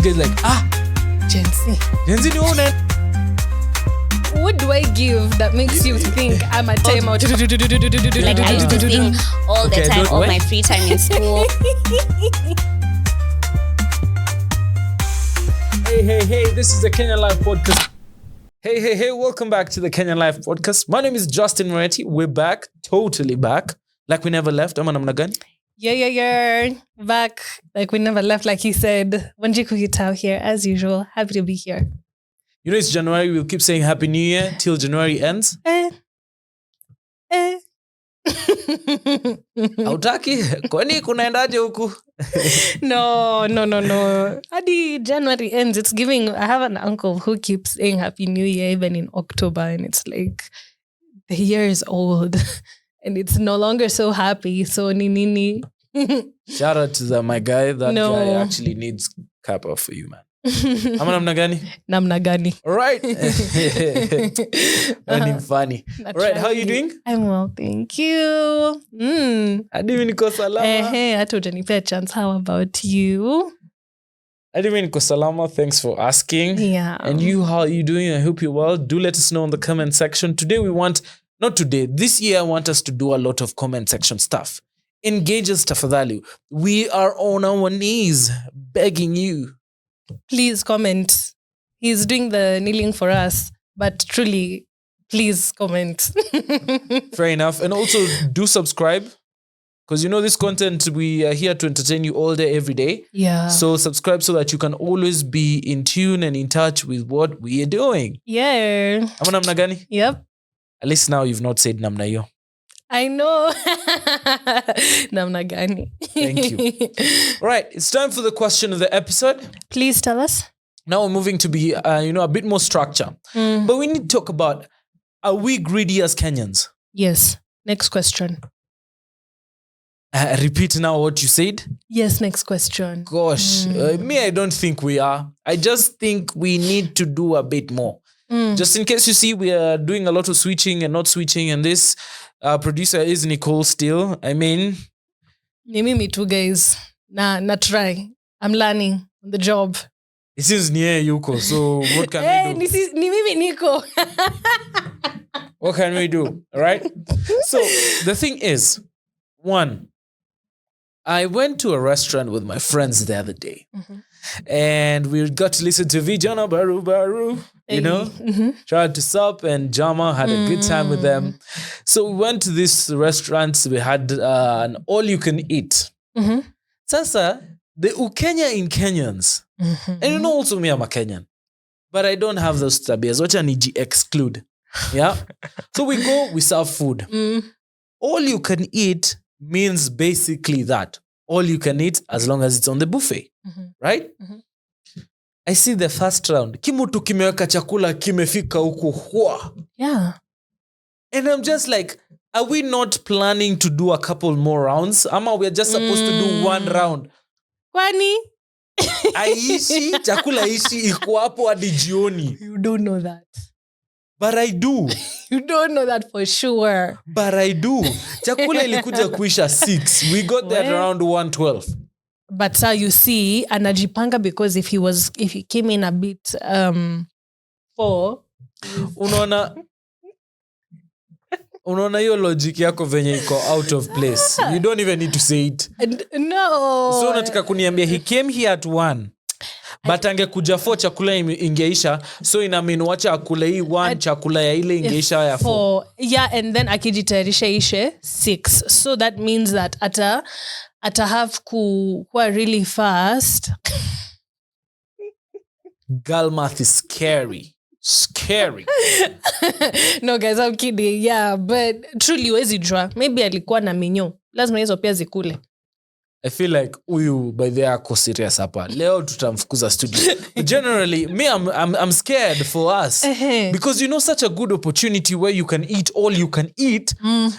guys like, Gen Z. Gen Z ni one. What do I give that makes you think I'm a timeout? Like I used to sing all the Okay, time, don't- all what? my free time in school. Hey, this is the Kenyan Life Podcast. Hey, welcome back to the Kenyan Life Podcast. My name is Justin Moretti. We're back, totally back. Like we never left. I'm namna gani? Yeah. Back like we never left, like he said. Wanjiku Gitao here, as usual. Happy to be here. You know, it's January. We'll keep saying Happy New Year till January ends. Hautaki? Kwani kunaendaje huku? No. Hadi January ends. It's giving. I have an uncle who keeps saying Happy New Year even in October, and it's like the year is old and it's no longer so happy. So nini. Shout out to my guy. That No. guy actually needs kappa for you, man. Ama namna gani? Namna gani. All right. And funny. All right, how are you doing? I'm well, thank you. Hadi mimi niko salama. Hata utanipea chance. How about you? Hadi mimi niko salama. Thanks for asking. Yeah. And you, how are you doing? I hope you're well. Do let us know in the comment section. This year I want us to do a lot of comment section stuff. Engage us, tafadhali. We are on our knees begging you. Please comment. He's doing the kneeling for us, but truly, please comment. Fair enough. And also do subscribe. Because you know this content, we are here to entertain you all day, every day. Yeah. So subscribe so that you can always be in tune and in touch with what we are doing. Yeah. Ama namna gani? Yep. At least now you've not said namna yo. I know. Namna gani. Thank you. All right, it's time for the question of the episode. Please tell us. Now we're moving to be, a bit more structure. But we need to talk about, are we greedy as Kenyans? Yes. Next question. Repeat now what you said. Yes, next question. Gosh, I don't think we are. I just think we need to do a bit more. Just in case you see, we are doing a lot of switching and not switching. And this producer is Nicole still. I mean... Ni mimi too, guys. Na try. I'm learning on the job. It seems near Yuko, so what can we do? Ni mimi niko. What can we do? All right? So the thing is, one, I went to a restaurant with my friends the other day. And we got to listen to Vijana Baru, you know? Tried to sup, and Jama had a good time with them. So we went to this restaurant. We had an all-you-can-eat. Sasa, the Ukenya in Kenyans. And you know also me, I'm a Kenyan. But I don't have those tabias. Wacha niji exclude. Yeah? So we go, we serve food. All you can eat means basically that. All you can eat as long as it's on the buffet. Right? I see the first round. Kimutu kimeweka chakula kimefika huku. Yeah. And I'm just like, are we not planning to do a couple more rounds? Ama we are just supposed to do one round. Kwani? Aishi, chakula ishi iko hapo hadi jioni. You don't know that. But I do. You don't know that for sure. But I do. Chakula ilikuja kuisha 6. We got there at around 1:12. But sir, you see, anajipanga because if he came in a bit 4. Unaona hiyo logic yako venye iko out of place. You don't even need to say it. No. So unataka kuniambia he came here at 1. But angekuja 4 chakula ingeisha. So ina mean wacha akule hii 1 chakula ya ile ingeisha ya 4. Yeah, and then akijitayarisha ishe 6. So that means that ata have kuwa really fast. Girl math is scary. No guys, I'm kidding. Yeah, but truly wezi jua. Maybe alikuwa na minyo. Lazima hizo pia zikule. I feel like uyu by the ako serious hapa. Leo tutamfukuza studio. Generally, me I'm scared for us because you know such a good opportunity where you can eat all you can eat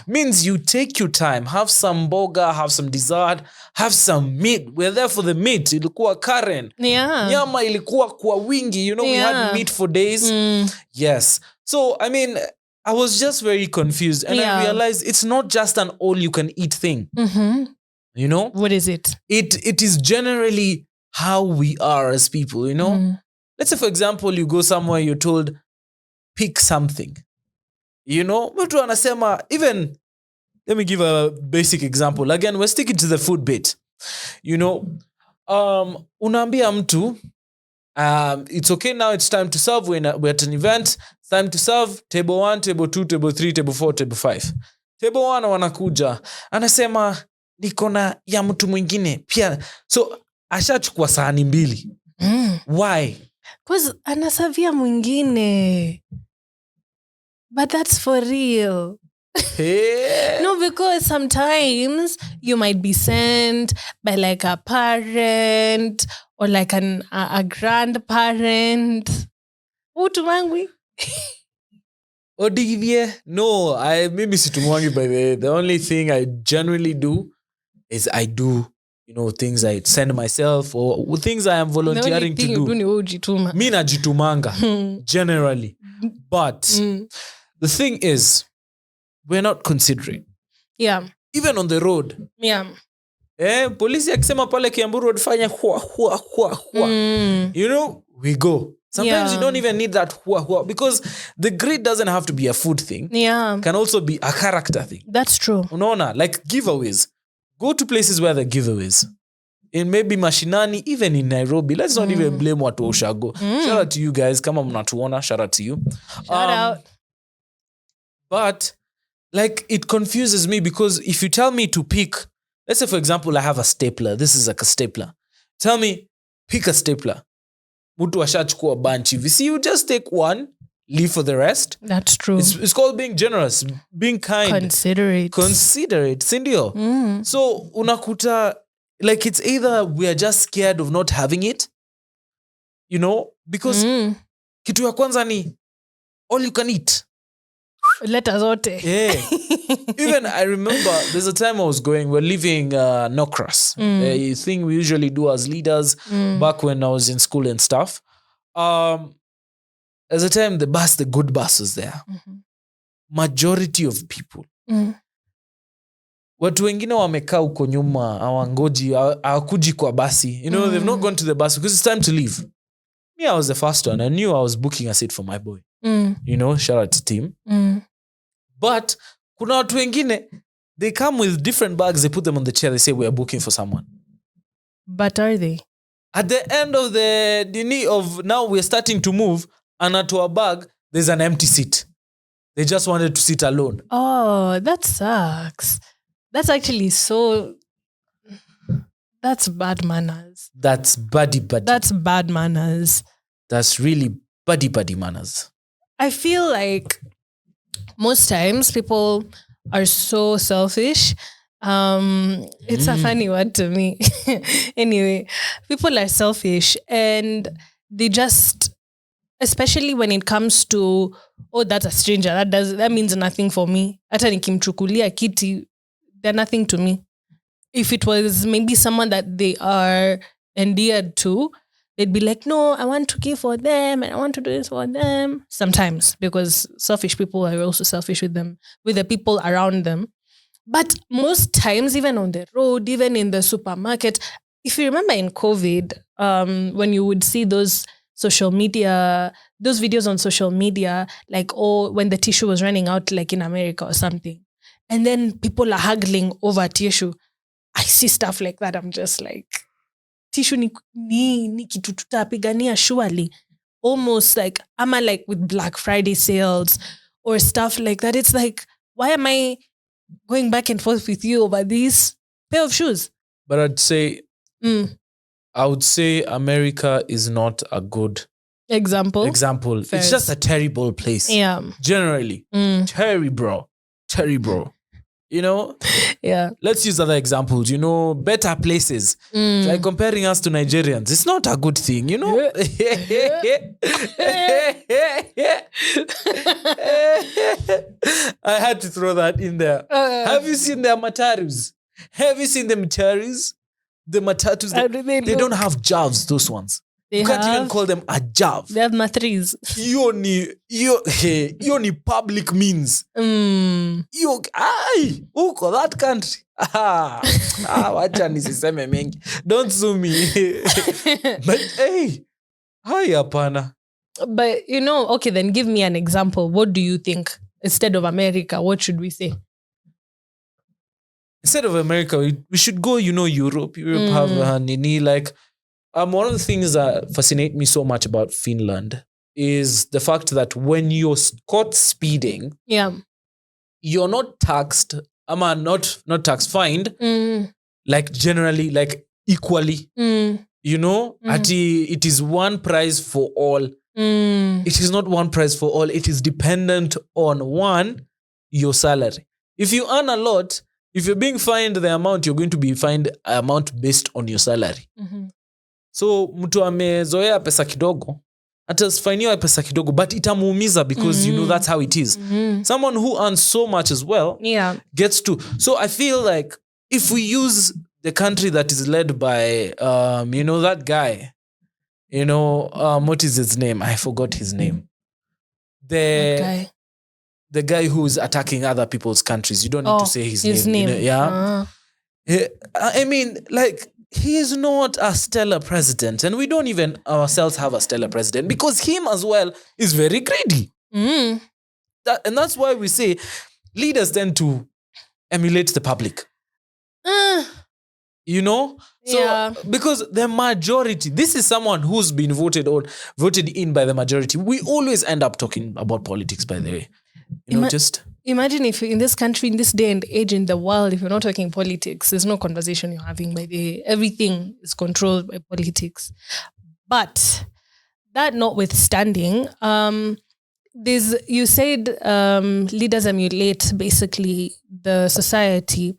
means you take your time, have some burger, have some dessert, have some meat. We're there for the meat. Ilikuwa Karen. Yeah. Nyama ilikuwa kwa wingi. You know, we had meat for days. Yes. So, I mean, I was just very confused and I realized it's not just an all you can eat thing. You know? What is it? It is generally how we are as people, you know? Let's say, for example, you go somewhere, you're told, pick something. You know, mtu anasema, even, let me give a basic example. Again, we're sticking to the food bit. You know, unaambia mtu, it's okay now, it's time to serve. We're at an event, it's time to serve. Table 1, table 2, table 3, table 4, table 5. Table 1 wanakuja. Anasema, niko na ya mtu mwingine. Pia, so, ashachukua sahani mbili. Why? Because anasavia mwingine. But that's for real. Hey. No, because sometimes you might be sent by like a parent or like a grandparent. Utumangwi? Odivie? No, maybe situmwangi by the only thing I generally do is I do, you know, things I send myself or things I am volunteering to do. Mi najitumanga, generally. But the thing is, we're not considerate. Yeah. Even on the road. Yeah. Polisi akisema pale Kiambu Road fanya hua. You know, we go. Sometimes you don't even need that hua because the grid doesn't have to be a food thing. Yeah. It can also be a character thing. That's true. Unaona, like giveaways. Go to places where the giveaways. In maybe Mashinani, even in Nairobi. Let's not even blame watu wa Ushago. Shout out to you guys. Kama mnatuona, shout out to you. Shout out. But like it confuses me because if you tell me to pick, let's say for example I have a stapler. This is like a stapler. Tell me, pick a stapler. Mutu ashachukua bunch. If you see, you just take one, leave for the rest. That's true. It's called being generous, being kind. Considerate, sindio? So unakuta, like it's either we are just scared of not having it, you know, because kitu ya kwanza ni all you can eat. Let us zote. Yeah. Even I remember there's a time I was going, we're leaving Nokras. A thing we usually do as leaders back when I was in school and stuff. There's a time the good bus was there. Majority of people. Watu wengine wamekaa huko nyuma, hawangoji, hawakuji kwa basi. You know, they've not gone to the bus because it's time to leave. Me, I was the first one. I knew I was booking a seat for my boy. You know, shout out to team. But kuna watu wengine, they come with different bags, they put them on the chair, they say we are booking for someone. But are they? At the end of the day of now we're starting to move, and to a bag, there's an empty seat. They just wanted to sit alone. Oh, that sucks. That's actually that's bad manners. That's buddy. That's bad manners. That's really buddy manners. I feel like most times people are so selfish. It's a funny word to me. Anyway, people are selfish and they just, especially when it comes to, oh, that's a stranger. That means nothing for me. Hata nikimchukulia kiti, they're nothing to me. If it was maybe someone that they are endeared to, they'd be like, no, I want to give for them and I want to do this for them. Sometimes, because selfish people are also selfish with the people around them. But most times, even on the road, even in the supermarket, if you remember in COVID, when you would see those videos on social media, like, oh, when the tissue was running out, like in America or something, and then people are haggling over tissue. I see stuff like that. I'm just like, tissue ni kitu tutapigania surely. Almost like, ama like with Black Friday sales or stuff like that. It's like, why am I going back and forth with you over this pair of shoes? But I would say America is not a good example. First. It's just a terrible place. Yeah. Generally. Terrible. You know? Yeah. Let's use other examples. You know, better places. Like comparing us to Nigerians. It's not a good thing, you know? I had to throw that in there. Have you seen their matatus? Have you seen the matatus? The matatus, they don't have jobs, those ones. They You can't even have, call them a jav. they have mathries. Hiyo ni public means. Hiyo uko that country. Wacha nisiseme mengi. Don't sue me. But hey, hi hapana. But okay, then give me an example. What do you think? Instead of America, what should we say? Instead of America, we should go, Europe. Europe have nini, like one of the things that fascinate me so much about Finland is the fact that when you're caught speeding, you're not taxed, not taxed, fined, like generally, like equally. It is one price for all. It is not one price for all. It is dependent on one, your salary. If you earn a lot, if you're being fined the amount, you're going to be fined amount based on your salary. So mtu amezoea pesa kidogo, atasfainiwa pesa kidogo, but itamuumiza because that's how it is. Someone who earns so much as well gets to. So I feel like if we use the country that is led by that guy, what is his name? I forgot his name. The guy who is attacking other people's countries. You don't need to say his name. I mean, like, he is not a stellar president, and we don't even ourselves have a stellar president because him as well is very greedy. And that's why we say leaders tend to emulate the public. So because the majority, this is someone who's been voted in by the majority. We always end up talking about politics, by the way. Imagine if in this country, in this day and age in the world, if you're not talking politics, there's no conversation you're having. By the way, everything is controlled by politics. But that notwithstanding, you said leaders emulate basically the society.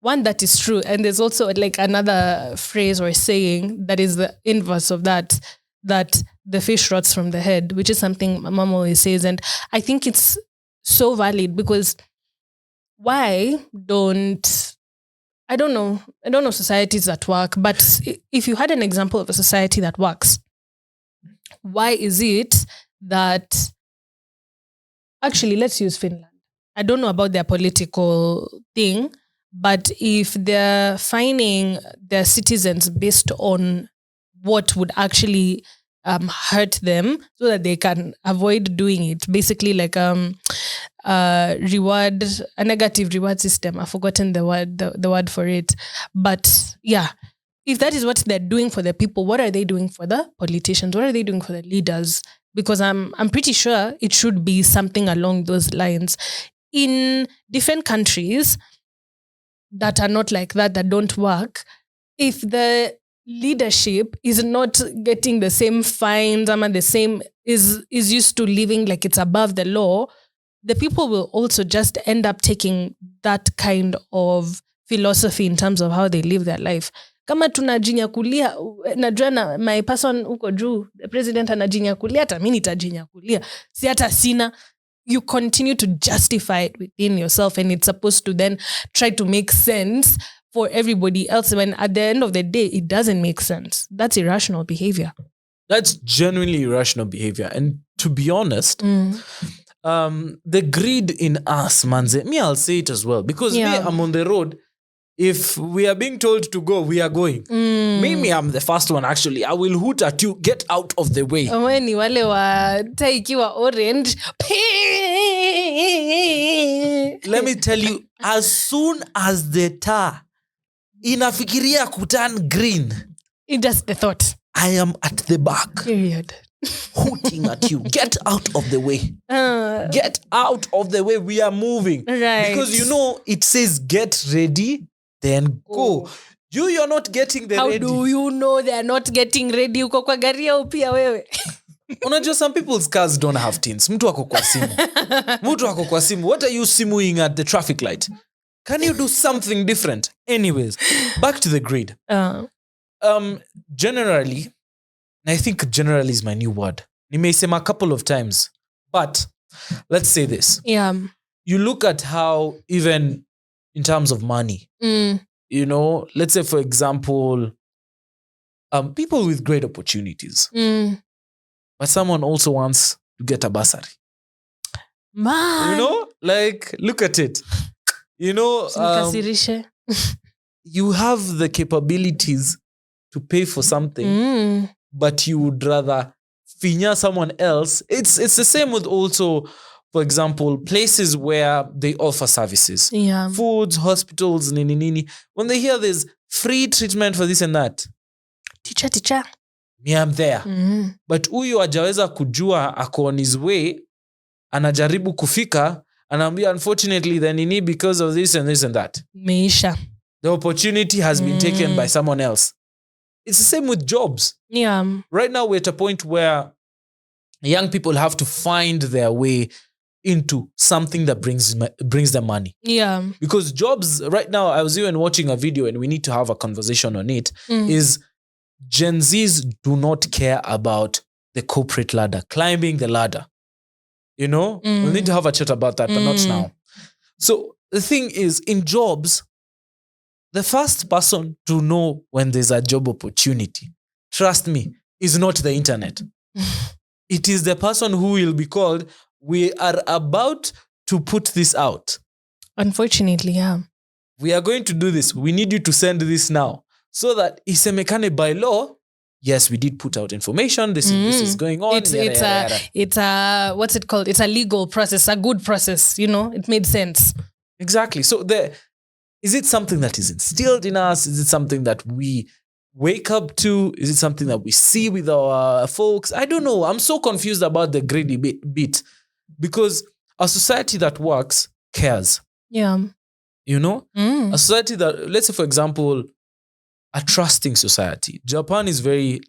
One, that is true. And there's also like another phrase or saying that is the inverse of that the fish rots from the head, which is something my mom always says. And I think it's so valid because I don't know societies that work, but if you had an example of a society that works, why is it that actually, let's use Finland. I don't know about their political thing, but if they're fining their citizens based on what would actually hurt them so that they can avoid doing it, basically like a negative reward system. I've forgotten the word for it. But yeah, if that is what they're doing for the people, what are they doing for the politicians? What are they doing for the leaders? Because I'm pretty sure it should be something along those lines. In different countries that are not like that don't work, if the leadership is not getting the same fines, the same is used to living like it's above the law, the people will also just end up taking that kind of philosophy in terms of how they live their life. Kama tunajinyakulia, najua na my person uko juu, the president anajinyakulia, hata mimi nitajinyakulia. Si hata sina. You continue to justify it within yourself, and it's supposed to then try to make sense for everybody else when at the end of the day, it doesn't make sense. That's irrational behavior. That's genuinely irrational behavior. And to be honest, the greed in us, manze, me, I'll say it as well. Because me, I'm on the road. If we are being told to go, we are going. Me, I'm the first one, actually. I will hoot at you. Get out of the way. Ni wale wa taa ikiwa orange. Let me tell you, as soon as the taa inafikiria kuturn green, it's just the thought. I am at the back. Period. Hooting at you. Get out of the way. Get out of the way. We are moving. Right. Because it says get ready, then go. You're not getting the How ready. How do you know they're not getting ready? Uko kwa gari au pia wewe? Unajua, some people's cars don't have tins. Mtu ako kwa simu. What are you simuing at the traffic light? Can you do something different? Anyways, back to the grid. Generally, and I think generally is my new word. Nimeisema a couple of times. But let's say this. Yeah. You look at how even in terms of money, let's say, for example, people with great opportunities. Mm. But someone also wants to get a bursary. Man. You know, like, look at it. You know, Nikasirishe. you have the capabilities to pay for something, but you would rather finya someone else. It's the same with also, for example, places where they offer services. Yeah. Foods, hospitals, nini nini. When they hear there's free treatment for this and that, Teacher. me, I'm there. But huyu hajaweza kujua ako on his way, anajaribu kufika, anaambia unfortunately the nini because of this and this and that. Meisha. The opportunity has been taken by someone else. It's the same with jobs. Yeah. Right now we're at a point where young people have to find their way into something that brings them money. Yeah. Because jobs right now, I was even watching a video and we need to have a conversation on it, is Gen Zs do not care about the corporate ladder, climbing the ladder. You know, we need to have a chat about that, but not now. So the thing is, in jobs, the first person to know when there's a job opportunity, trust me, is not the internet. It is the person who will be called, we are about to put this out. Unfortunately, yeah. We are going to do this. We need you to send this now. So that isemekane by law, yes, we did put out information. This is going on. It's a what's it called? It's a legal process, a good process. You know, it made sense. Exactly. So is it something that is instilled in us? Is it something that we wake up to? Is it something that we see with our folks? I don't know. I'm so confused about the greedy bit because a society that works cares. Yeah. You know, a society that, let's say, for example, a trusting society. Japan is very,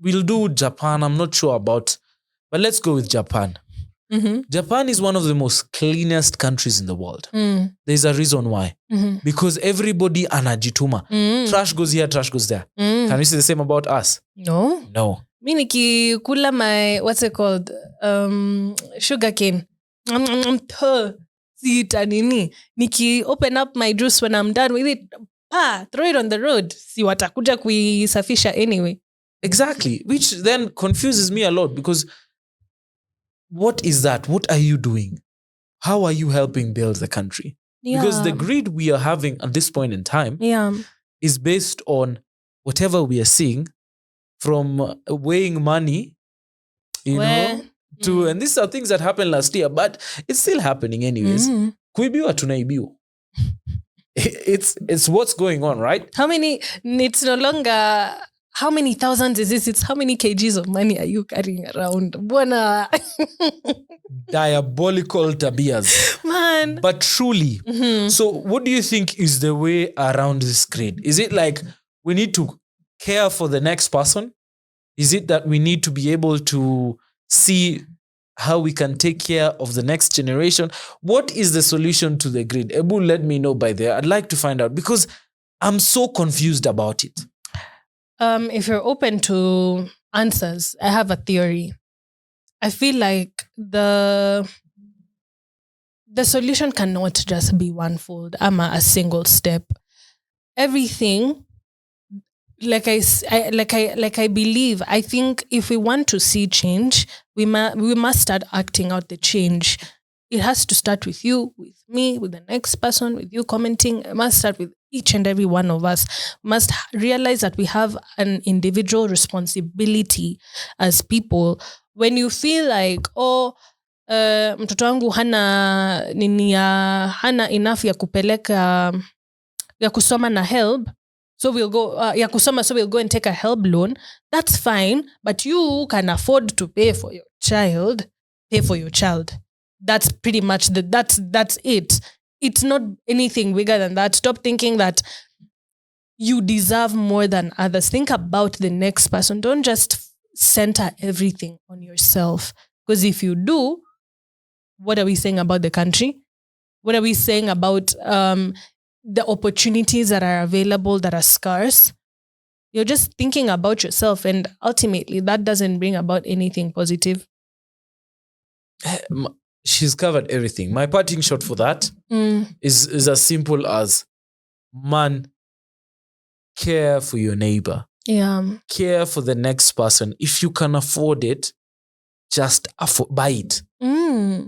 we'll do Japan. I'm not sure about, but let's go with Japan. Japan is one of the most cleanest countries in the world. There's a reason why. Because everybody anajituma. Trash goes here, trash goes there. Can we say the same about us? No. Mi nikikula my, what's it called? Sugar cane. Sita nini. Niki open up my juice when I'm done with it. Throw it on the road. Si watakuja kuisafisha anyway. Exactly. Which then confuses me a lot because what is that? What are you doing? How are you helping build the country? Yeah. Because the greed we are having at this point in time is based on whatever we are seeing from weighing money, you know, to, and these are things that happened last year, but it's still happening anyways. Kuibiwa tunaibiwa. It's what's going on, right? It's no longer how many thousands is this? It's how many kgs of money are you carrying around? Buona. Diabolical tabias. Man. But truly, so what do you think is the way around this greed? Is it like we need to care for the next person? Is it that we need to be able to see how we can take care of the next generation? What is the solution to the greed? Ebu, let me know by there. I'd like to find out because I'm so confused about it. If you're open to answers, I have a theory. I feel like the solution cannot just be one-fold. A single step. Everything, like I believe, I think if we want to see change, we must start acting out the change. It has to start with you, with me, with the next person, with you commenting. It must start with each and every one of us. We must realize that we have an individual responsibility as people. When you feel like, mtoto wangu hana enough ya kupeleka ya kusoma na help, so we'll go ya kusoma, so we'll go and take a help loan. That's fine, but you can afford to pay for your child. Pay for your child. That's pretty much that's it. It's not anything bigger than that. Stop thinking that you deserve more than others. Think about the next person. Don't just center everything on yourself. Because if you do, what are we saying about the country? What are we saying about the opportunities that are available that are scarce? You're just thinking about yourself, and ultimately that doesn't bring about anything positive. She's covered everything. My parting shot for that is as simple as, man, care for your neighbor. Yeah. Care for the next person. If you can afford it, just buy it.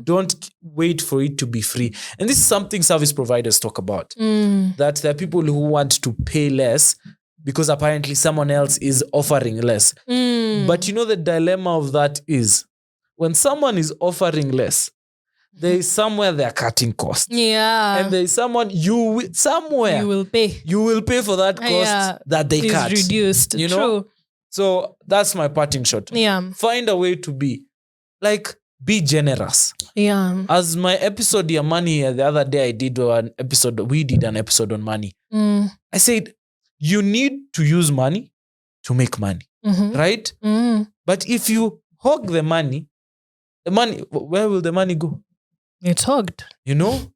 Don't wait for it to be free. And this is something service providers talk about. That there are people who want to pay less because apparently someone else is offering less. But you know the dilemma of that is when someone is offering less, there is somewhere they're cutting costs. Yeah. And there is someone you will pay. You will pay for that cost that they cut. Is reduced. You know? True. So that's my parting shot. Yeah. Find a way to be be generous. Yeah. As my episode on money the other day, we did an episode on money. I said, you need to use money to make money, right? But if you hog the money, where will the money go? It's hogged. You know,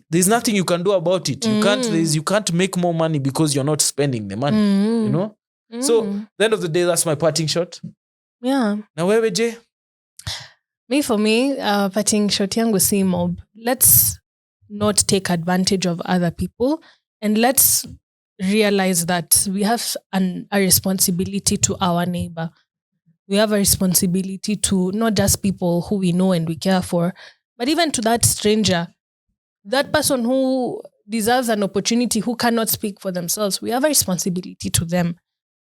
there's nothing you can do about it. You can't make more money because you're not spending the money. You know. So, at the end of the day, that's my parting shot. Yeah. Now, where Jay? For me, parting shot yangu si mob. Let's not take advantage of other people, and let's realize that we have a responsibility to our neighbor. We have a responsibility to not just people who we know and we care for, but even to that stranger, that person who deserves an opportunity, who cannot speak for themselves. We have a responsibility to them.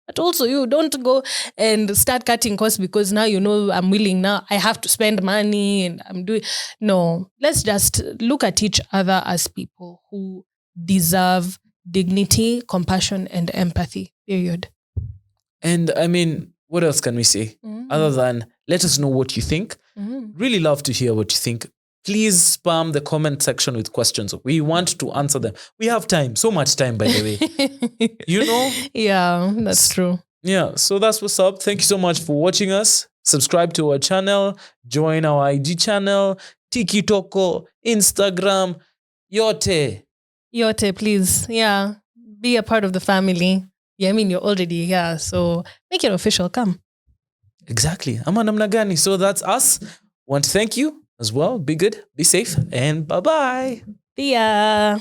But also, you don't go and start cutting costs because now I'm willing. Now I have to spend money and I'm doing. No, let's just look at each other as people who deserve dignity, compassion, and empathy. Period. And I mean, what else can we say other than let us know what you think? Really love to hear what you think. Please spam the comment section with questions. We want to answer them. We have time, so much time, by the way. Yeah, that's true. Yeah, so that's what's up. Thank you so much for watching us. Subscribe to our channel. Join our IG channel. TikTok, Instagram, Yote, please. Yeah, be a part of the family. Yeah, I mean, you're already here, so make it official. Come. Exactly. Ama namna gani. So that's us. Want to thank you as well. Be good, be safe, and bye-bye. See ya.